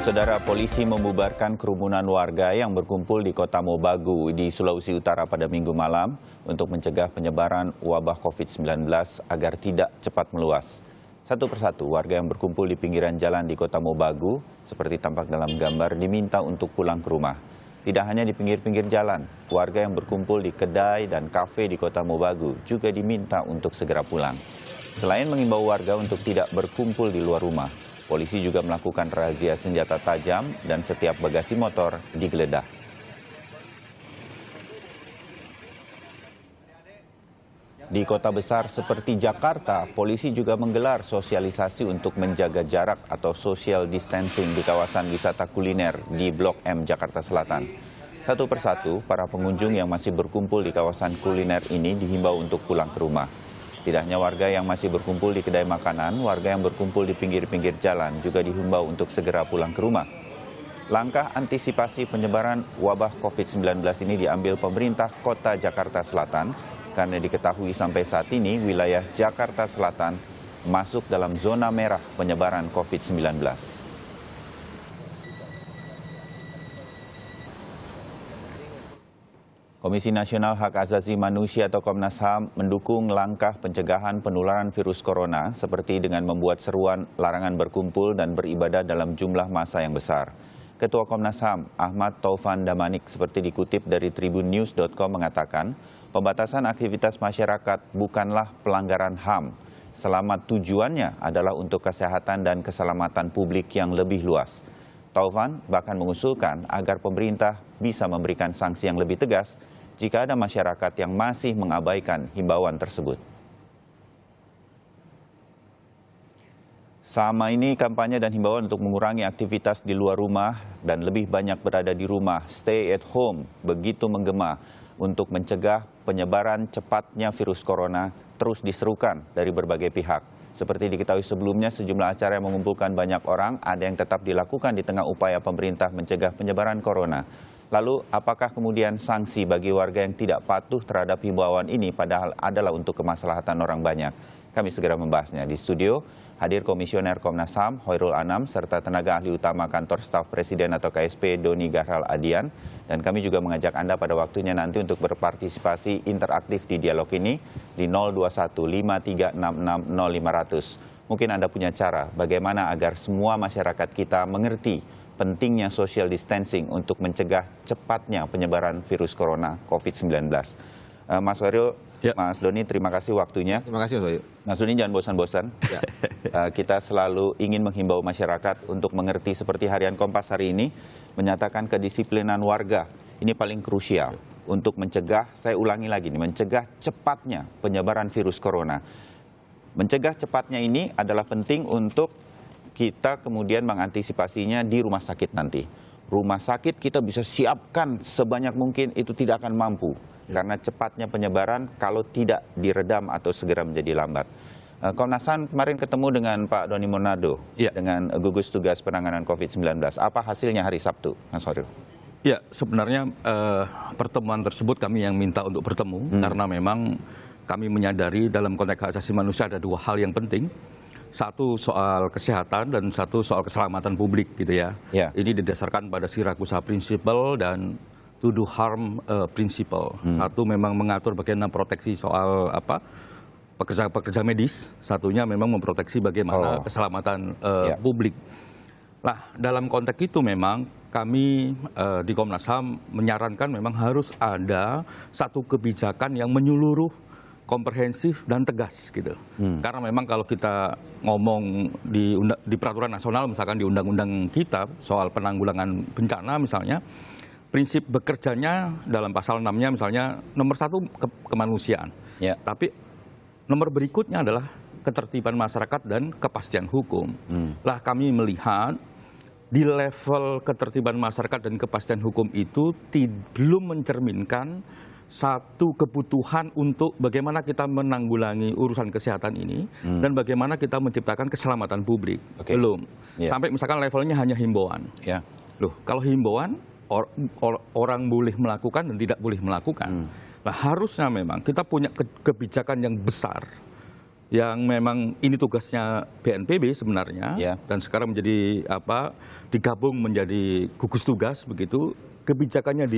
Saudara, polisi membubarkan kerumunan warga yang berkumpul di kota Mobagu di Sulawesi Utara pada Minggu malam untuk mencegah penyebaran wabah COVID-19 agar tidak cepat meluas. Satu persatu warga yang berkumpul di pinggiran jalan di kota Mobagu, seperti tampak dalam gambar, diminta untuk pulang ke rumah. Tidak hanya di pinggir-pinggir jalan, warga yang berkumpul di kedai dan kafe di kota Mobagu juga diminta untuk segera pulang. Selain mengimbau warga untuk tidak berkumpul di luar rumah, polisi juga melakukan razia senjata tajam dan setiap bagasi motor digeledah. Di kota besar seperti Jakarta, polisi juga menggelar sosialisasi untuk menjaga jarak atau social distancing di kawasan wisata kuliner di Blok M, Jakarta Selatan. Satu persatu, para pengunjung yang masih berkumpul di kawasan kuliner ini dihimbau untuk pulang ke rumah. Tidak hanya warga yang masih berkumpul di kedai makanan, warga yang berkumpul di pinggir-pinggir jalan juga dihimbau untuk segera pulang ke rumah. Langkah antisipasi penyebaran wabah COVID-19 ini diambil pemerintah Kota Jakarta Selatan karena diketahui sampai saat ini wilayah Jakarta Selatan masuk dalam zona merah penyebaran COVID-19. Komisi Nasional Hak Asasi Manusia atau Komnas HAM mendukung langkah pencegahan penularan virus corona seperti dengan membuat seruan larangan berkumpul dan beribadah dalam jumlah massa yang besar. Ketua Komnas HAM, Ahmad Taufan Damanik, seperti dikutip dari tribunnews.com mengatakan, pembatasan aktivitas masyarakat bukanlah pelanggaran HAM, selama tujuannya adalah untuk kesehatan dan keselamatan publik yang lebih luas. Taufan bahkan mengusulkan agar pemerintah bisa memberikan sanksi yang lebih tegas jika ada masyarakat yang masih mengabaikan himbauan tersebut. Sama ini kampanye dan himbauan untuk mengurangi aktivitas di luar rumah dan lebih banyak berada di rumah, stay at home, begitu menggema untuk mencegah penyebaran cepatnya virus corona terus diserukan dari berbagai pihak. Seperti diketahui sebelumnya, sejumlah acara yang mengumpulkan banyak orang ada yang tetap dilakukan di tengah upaya pemerintah mencegah penyebaran corona. Lalu, apakah kemudian sanksi bagi warga yang tidak patuh terhadap himbauan ini padahal adalah untuk kemaslahatan orang banyak? Kami segera membahasnya. Di studio hadir Komisioner Komnas HAM Hoirul Anam serta tenaga ahli utama Kantor Staf Presiden atau KSP Doni Gahral Adian. Dan kami juga mengajak Anda pada waktunya nanti untuk berpartisipasi interaktif di dialog ini di 021-5366-0500. Mungkin Anda punya cara bagaimana agar semua masyarakat kita mengerti pentingnya social distancing untuk mencegah cepatnya penyebaran virus corona COVID-19. Mas Hoirul, ya. Mas Doni, terima kasih waktunya. Terima kasih, Mas Wahyu. Mas Doni, jangan bosan-bosan. Ya. Kita selalu ingin menghimbau masyarakat untuk mengerti seperti harian Kompas hari ini, menyatakan kedisiplinan warga. Ini paling krusial untuk mencegah, saya ulangi lagi nih, mencegah cepatnya penyebaran virus corona. Mencegah cepatnya ini adalah penting untuk kita kemudian mengantisipasinya di rumah sakit nanti. Rumah sakit kita bisa siapkan sebanyak mungkin, itu tidak akan mampu. Karena cepatnya penyebaran kalau tidak diredam atau segera menjadi lambat. Komnas HAM kemarin ketemu dengan Pak Doni Monardo, dengan gugus tugas penanganan COVID-19. Apa hasilnya hari Sabtu, Mas Hoirul? Ya, sebenarnya pertemuan tersebut kami yang minta untuk bertemu, karena memang kami menyadari dalam konteks hak asasi manusia ada dua hal yang penting. Satu soal kesehatan dan satu soal keselamatan publik gitu ya. Ini didasarkan pada Siracusa Principle dan to do harm principle. Satu memang mengatur bagaimana proteksi soal pekerja medis, satunya memang memproteksi bagaimana keselamatan publik. Nah, dalam konteks itu memang kami di Komnas HAM menyarankan memang harus ada satu kebijakan yang menyeluruh, komprehensif dan tegas gitu. Karena memang kalau kita ngomong di peraturan nasional, misalkan di undang-undang kita soal penanggulangan bencana misalnya, prinsip bekerjanya dalam pasal 6-nya misalnya nomor 1 kemanusiaan. Tapi nomor berikutnya adalah ketertiban masyarakat dan kepastian hukum. Lah kami melihat di level ketertiban masyarakat dan kepastian hukum itu belum mencerminkan satu kebutuhan untuk bagaimana kita menanggulangi urusan kesehatan ini dan bagaimana kita menciptakan keselamatan publik. Belum. Sampai misalkan levelnya hanya himbauan. Loh, kalau himbauan orang boleh melakukan dan tidak boleh melakukan. Nah, harusnya memang kita punya kebijakan yang besar yang memang ini tugasnya BNPB sebenarnya, dan sekarang menjadi digabung menjadi gugus tugas begitu, kebijakannya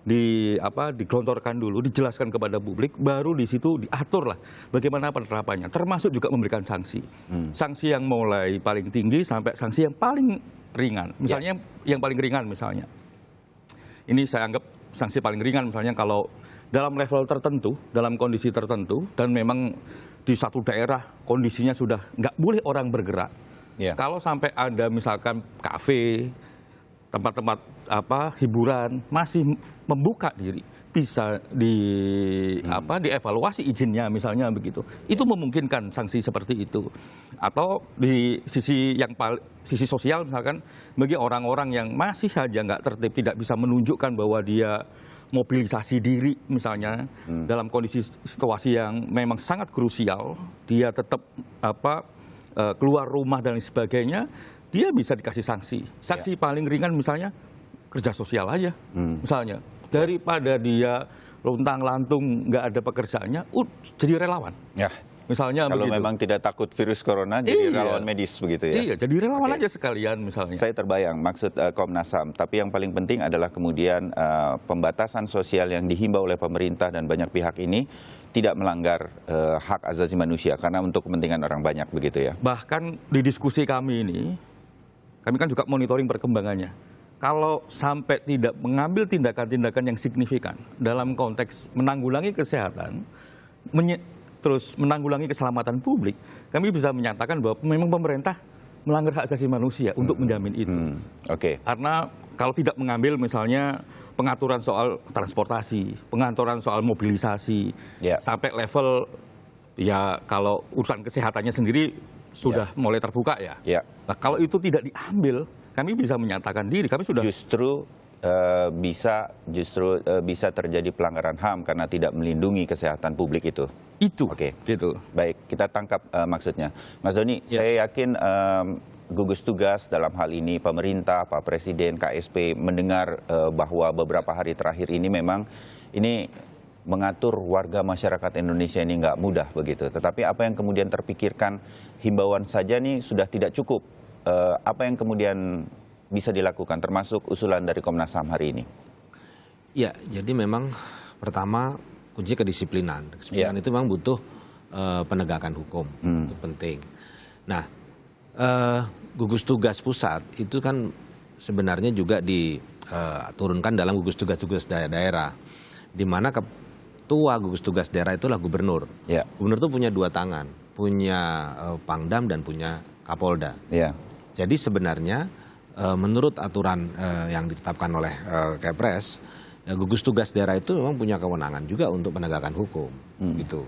digelontorkan dulu, dijelaskan kepada publik, baru di situ diatur lah bagaimana penerapannya, termasuk juga memberikan sanksi. Sanksi yang mulai paling tinggi sampai sanksi yang paling ringan. Misalnya yang paling ringan misalnya, ini saya anggap sanksi paling ringan misalnya kalau dalam level tertentu, dalam kondisi tertentu, dan memang di satu daerah kondisinya sudah nggak boleh orang bergerak. Kalau sampai ada misalkan kafe, tempat-tempat hiburan masih membuka diri, bisa dievaluasi izinnya misalnya begitu. Itu memungkinkan sanksi seperti itu. Atau di sisi sosial misalkan bagi orang-orang yang masih saja nggak tertib, tidak bisa menunjukkan bahwa dia mobilisasi diri misalnya dalam kondisi situasi yang memang sangat krusial, dia tetap keluar rumah dan sebagainya, dia bisa dikasih sanksi. Sanksi paling ringan misalnya kerja sosial aja misalnya, daripada dia luntang-lantung nggak ada pekerjaannya, jadi relawan. Misalnya kalau begitu. memang tidak takut virus corona, jadi relawan medis begitu ya? Iya, jadi relawan aja sekalian misalnya. Saya terbayang maksud Komnas HAM, tapi yang paling penting adalah kemudian pembatasan sosial yang dihimbau oleh pemerintah dan banyak pihak ini tidak melanggar hak asasi manusia, karena untuk kepentingan orang banyak begitu ya? Bahkan di diskusi kami ini, kami kan juga monitoring perkembangannya. Kalau sampai tidak mengambil tindakan-tindakan yang signifikan dalam konteks menanggulangi kesehatan, terus menanggulangi keselamatan publik, kami bisa menyatakan bahwa memang pemerintah melanggar hak asasi manusia untuk menjamin itu. Karena kalau tidak mengambil misalnya pengaturan soal transportasi, pengaturan soal mobilisasi, sampai level ya kalau urusan kesehatannya sendiri sudah mulai terbuka ya. Nah, kalau itu tidak diambil, kami bisa menyatakan diri, kami sudah bisa terjadi pelanggaran HAM karena tidak melindungi kesehatan publik itu. Gitu. Baik, kita tangkap maksudnya. Mas Doni, saya yakin gugus tugas dalam hal ini pemerintah, Pak Presiden, KSP mendengar bahwa beberapa hari terakhir ini memang ini mengatur warga masyarakat Indonesia ini nggak mudah begitu. Tetapi apa yang kemudian terpikirkan, himbauan saja nih sudah tidak cukup. Apa yang kemudian bisa dilakukan, termasuk usulan dari Komnas HAM hari ini? Ya, jadi memang pertama kunci kedisiplinan. Kedisiplinan itu memang butuh penegakan hukum, itu penting. Nah, gugus tugas pusat itu kan sebenarnya juga diturunkan dalam gugus tugas daerah, di mana ketua gugus tugas daerah itulah gubernur. Gubernur itu punya dua tangan, punya Pangdam dan punya Kapolda. Jadi sebenarnya menurut aturan yang ditetapkan oleh Kepres, gugus tugas daerah itu memang punya kewenangan juga untuk penegakan hukum, gitu.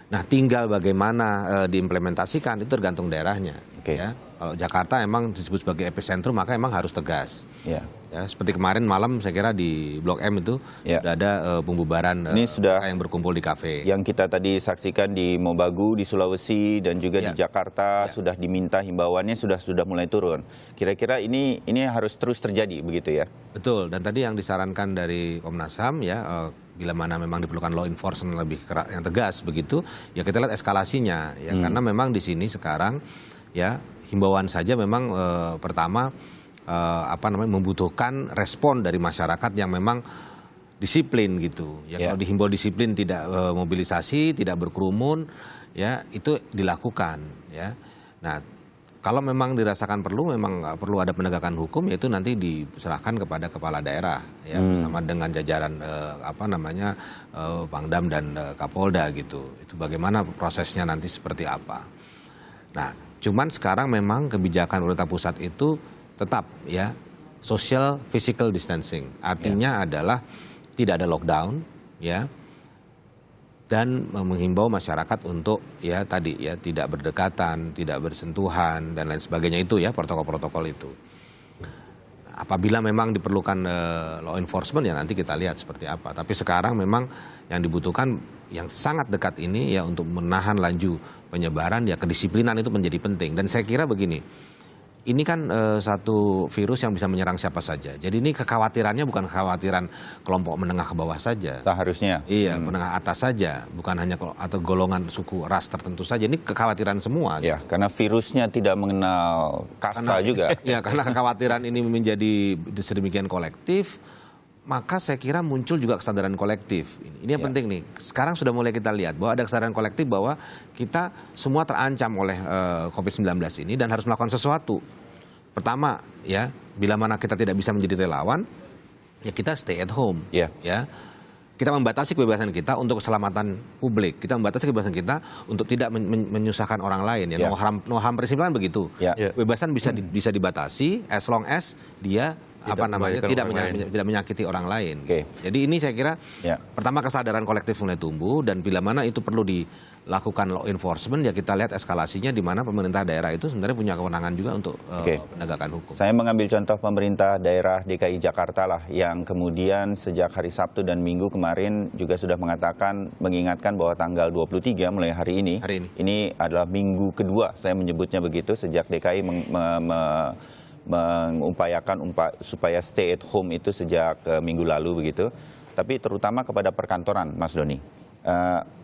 Nah, tinggal bagaimana diimplementasikan itu tergantung daerahnya. Ya. Kalau Jakarta emang disebut sebagai epicentrum, maka emang harus tegas. Ya, seperti kemarin malam saya kira di Blok M itu sudah ada pembubaran yang berkumpul di kafe. Yang kita tadi saksikan di Mobagu, di Sulawesi dan juga di Jakarta sudah diminta himbauannya sudah mulai turun. Kira-kira ini harus terus terjadi begitu ya? Betul. Dan tadi yang disarankan dari Komnas HAM ya, bila mana memang diperlukan law enforcement lebih yang tegas begitu, ya kita lihat eskalasinya ya, karena memang di sini sekarang ya himbauan saja memang pertama membutuhkan respon dari masyarakat yang memang disiplin gitu. Ya kalau dihimbau disiplin, tidak mobilisasi, tidak berkerumun, ya itu dilakukan ya. Nah, kalau memang dirasakan memang perlu ada penegakan hukum, yaitu nanti diserahkan kepada kepala daerah ya, bersama dengan jajaran Pangdam dan Kapolda gitu. Itu bagaimana prosesnya nanti seperti apa. Nah, cuman sekarang memang kebijakan pemerintah pusat itu tetap ya social physical distancing. Artinya adalah tidak ada lockdown ya. Dan menghimbau masyarakat untuk ya tadi ya tidak berdekatan, tidak bersentuhan dan lain sebagainya itu ya, protokol-protokol itu. Apabila memang diperlukan law enforcement ya nanti kita lihat seperti apa. Tapi sekarang memang yang dibutuhkan yang sangat dekat ini ya untuk menahan laju penyebaran ya kedisiplinan itu menjadi penting. Dan saya kira begini, ini kan satu virus yang bisa menyerang siapa saja. Jadi ini kekhawatirannya bukan kekhawatiran kelompok menengah ke bawah saja. Seharusnya. Iya, menengah atas saja, bukan hanya atau golongan suku ras tertentu saja. Ini kekhawatiran semua. Ya, karena virusnya tidak mengenal kasta juga. Ya, karena kekhawatiran ini menjadi sedemikian kolektif, maka saya kira muncul juga kesadaran kolektif. Ini yang penting nih. Sekarang sudah mulai kita lihat bahwa ada kesadaran kolektif bahwa kita semua terancam oleh COVID-19 ini dan harus melakukan sesuatu. Pertama, ya, bila mana kita tidak bisa menjadi relawan, ya kita stay at home. Ya. Ya. Kita membatasi kebebasan kita untuk keselamatan publik. Kita membatasi kebebasan kita untuk tidak menyusahkan orang lain. Ya. No harm prinsip kan begitu. Ya. Kebebasan bisa dibatasi as long as dia tidak menyakiti orang lain. Okay. Jadi ini saya kira pertama kesadaran kolektif mulai tumbuh, dan bila mana itu perlu dilakukan law enforcement, ya kita lihat eskalasinya di mana pemerintah daerah itu sebenarnya punya kewenangan juga untuk penegakan hukum. Saya mengambil contoh pemerintah daerah DKI Jakarta lah, yang kemudian sejak hari Sabtu dan Minggu kemarin juga sudah mengingatkan bahwa tanggal 23 mulai hari ini adalah minggu kedua, saya menyebutnya begitu, sejak DKI mengupayakan supaya stay at home itu sejak minggu lalu begitu. Tapi terutama kepada perkantoran, Mas Doni.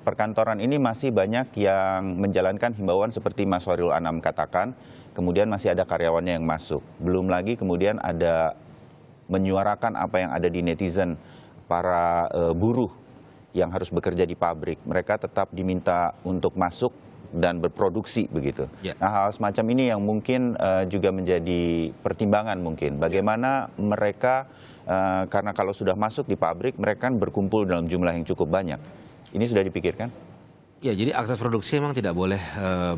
Perkantoran ini masih banyak yang menjalankan himbauan seperti Mas Hoirul Anam katakan, kemudian masih ada karyawannya yang masuk. Belum lagi kemudian ada menyuarakan apa yang ada di netizen, para buruh yang harus bekerja di pabrik. Mereka tetap diminta untuk masuk dan berproduksi begitu. Ya. Nah, hal semacam ini yang mungkin juga menjadi pertimbangan mungkin. Bagaimana mereka, karena kalau sudah masuk di pabrik, mereka kan berkumpul dalam jumlah yang cukup banyak. Ini sudah dipikirkan? Ya, jadi akses produksi memang tidak boleh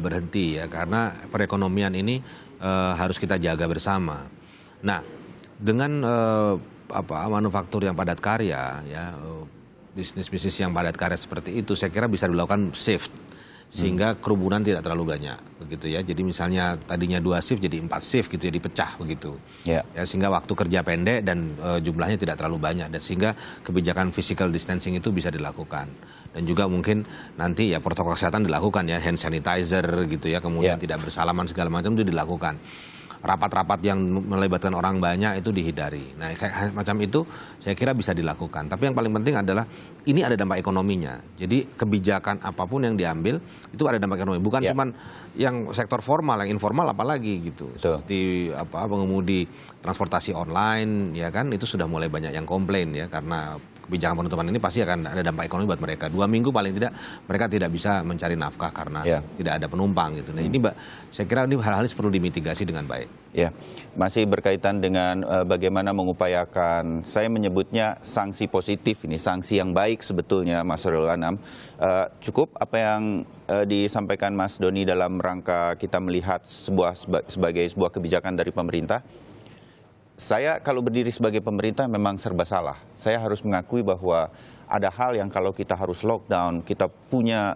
berhenti ya, karena perekonomian ini harus kita jaga bersama. Nah, dengan manufaktur yang padat karya, ya bisnis-bisnis yang padat karya seperti itu, saya kira bisa dilakukan shift sehingga kerumunan tidak terlalu banyak begitu ya. Jadi misalnya tadinya 2 shift jadi 4 shift gitu ya, dipecah begitu. Ya, sehingga waktu kerja pendek dan jumlahnya tidak terlalu banyak, dan sehingga kebijakan physical distancing itu bisa dilakukan. Dan juga mungkin nanti ya protokol kesehatan dilakukan ya, hand sanitizer gitu ya, kemudian tidak bersalaman segala macam itu dilakukan. Rapat-rapat yang melibatkan orang banyak itu dihindari. Nah, macam itu saya kira bisa dilakukan. Tapi yang paling penting adalah ini ada dampak ekonominya. Jadi kebijakan apapun yang diambil itu ada dampak ekonomi. Bukan cuman yang sektor formal, yang informal apalagi gitu. Seperti pengemudi transportasi online, ya kan, itu sudah mulai banyak yang komplain ya, karena kebijakan penutupan ini pasti akan ada dampak ekonomi buat mereka. 2 minggu paling tidak mereka tidak bisa mencari nafkah karena tidak ada penumpang gitu. Nah, ini saya kira ini hal-hal perlu dimitigasi dengan baik. Ya, masih berkaitan dengan bagaimana mengupayakan, saya menyebutnya sanksi positif ini, sanksi yang baik sebetulnya, Mas Hoirul Anam. Cukup apa yang disampaikan Mas Doni dalam rangka kita melihat sebagai sebuah kebijakan dari pemerintah. Saya kalau berdiri sebagai pemerintah memang serba salah. Saya harus mengakui bahwa ada hal yang kalau kita harus lockdown, kita punya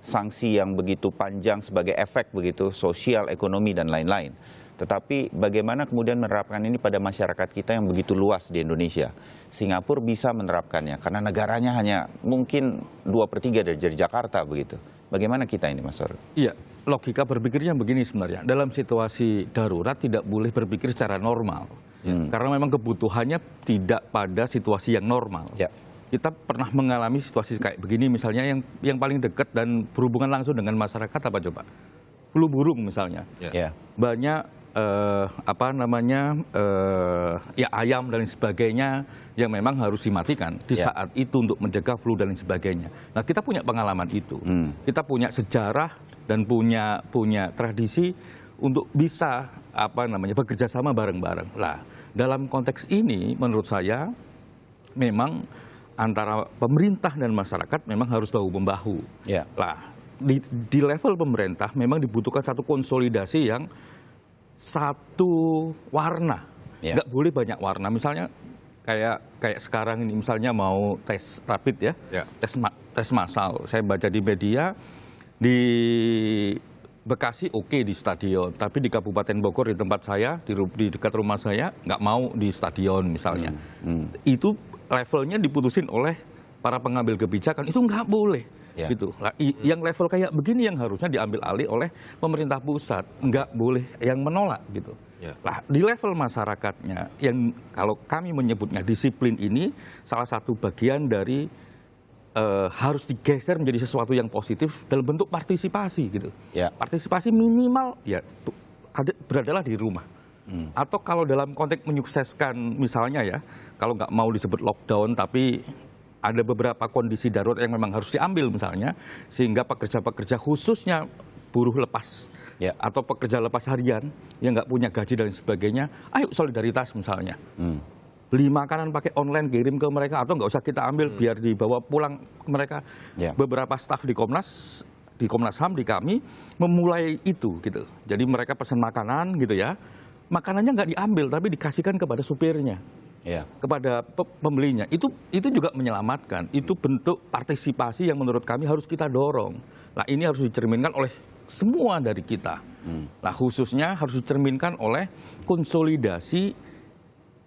sanksi yang begitu panjang sebagai efek begitu, sosial, ekonomi, dan lain-lain. Tetapi bagaimana kemudian menerapkan ini pada masyarakat kita yang begitu luas di Indonesia. Singapura bisa menerapkannya, karena negaranya hanya mungkin 2/3 dari Jakarta begitu. Bagaimana kita ini, Mas Hoirul? Iya. Logika berpikirnya begini sebenarnya, dalam situasi darurat tidak boleh berpikir secara normal, karena memang kebutuhannya tidak pada situasi yang normal. Kita pernah mengalami situasi kayak begini misalnya, yang paling dekat dan berhubungan langsung dengan masyarakat apa coba? Flu burung misalnya, banyak ayam dan sebagainya yang memang harus dimatikan di saat itu untuk mencegah flu dan lain sebagainya. Nah, kita punya pengalaman itu, kita punya sejarah dan punya tradisi untuk bisa bekerja sama bareng-bareng. Lah, dalam konteks ini menurut saya memang antara pemerintah dan masyarakat memang harus bahu-membahu. Lah, di level pemerintah memang dibutuhkan satu konsolidasi yang satu warna, nggak boleh banyak warna. Misalnya kayak sekarang ini, misalnya mau tes rapid tes massal. Saya baca di media di Bekasi oke di stadion, tapi di Kabupaten Bogor di tempat saya, di dekat rumah saya nggak mau di stadion misalnya. Itu levelnya diputusin oleh para pengambil kebijakan, itu nggak boleh. Ya. Gitu. Nah, yang level kayak begini yang harusnya diambil alih oleh pemerintah pusat, nggak boleh yang menolak gitu. Ya. Nah, di level masyarakatnya yang kalau kami menyebutnya disiplin ini salah satu bagian dari harus digeser menjadi sesuatu yang positif dalam bentuk partisipasi gitu. Ya. Partisipasi minimal ya beradalah di rumah. Atau kalau dalam konteks menyukseskan misalnya ya, kalau nggak mau disebut lockdown tapi ada beberapa kondisi darurat yang memang harus diambil misalnya, sehingga pekerja-pekerja khususnya buruh lepas Ya. atau pekerja lepas harian yang nggak punya gaji dan sebagainya, ayo solidaritas misalnya. Beli makanan pakai online, kirim ke mereka, atau nggak usah kita ambil, biar dibawa pulang ke mereka. Ya. Beberapa staf di Komnas HAM, di kami, memulai itu gitu. Jadi mereka pesan makanan gitu ya, makanannya nggak diambil, tapi dikasihkan kepada supirnya. Ya. Kepada pembelinya, itu juga menyelamatkan. Itu bentuk partisipasi yang menurut kami harus kita dorong. Nah, ini harus dicerminkan oleh semua dari kita. Nah, khususnya harus dicerminkan oleh konsolidasi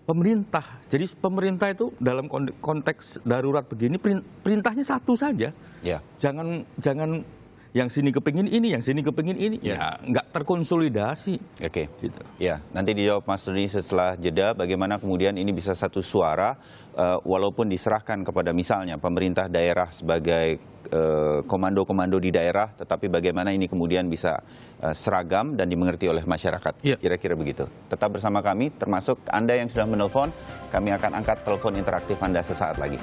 pemerintah. Jadi pemerintah itu dalam konteks darurat begini perintahnya satu saja. Ya. Jangan yang sini kepingin ini, yang sini kepingin ini. Ya, nggak terkonsolidasi. Oke. Gitu. Ya, nanti dijawab Mas Doni setelah jeda bagaimana kemudian ini bisa satu suara walaupun diserahkan kepada misalnya pemerintah daerah sebagai komando-komando di daerah, tetapi bagaimana ini kemudian bisa seragam dan dimengerti oleh masyarakat. Ya. Kira-kira begitu. Tetap bersama kami, termasuk Anda yang sudah menelpon, kami akan angkat telepon interaktif Anda sesaat lagi.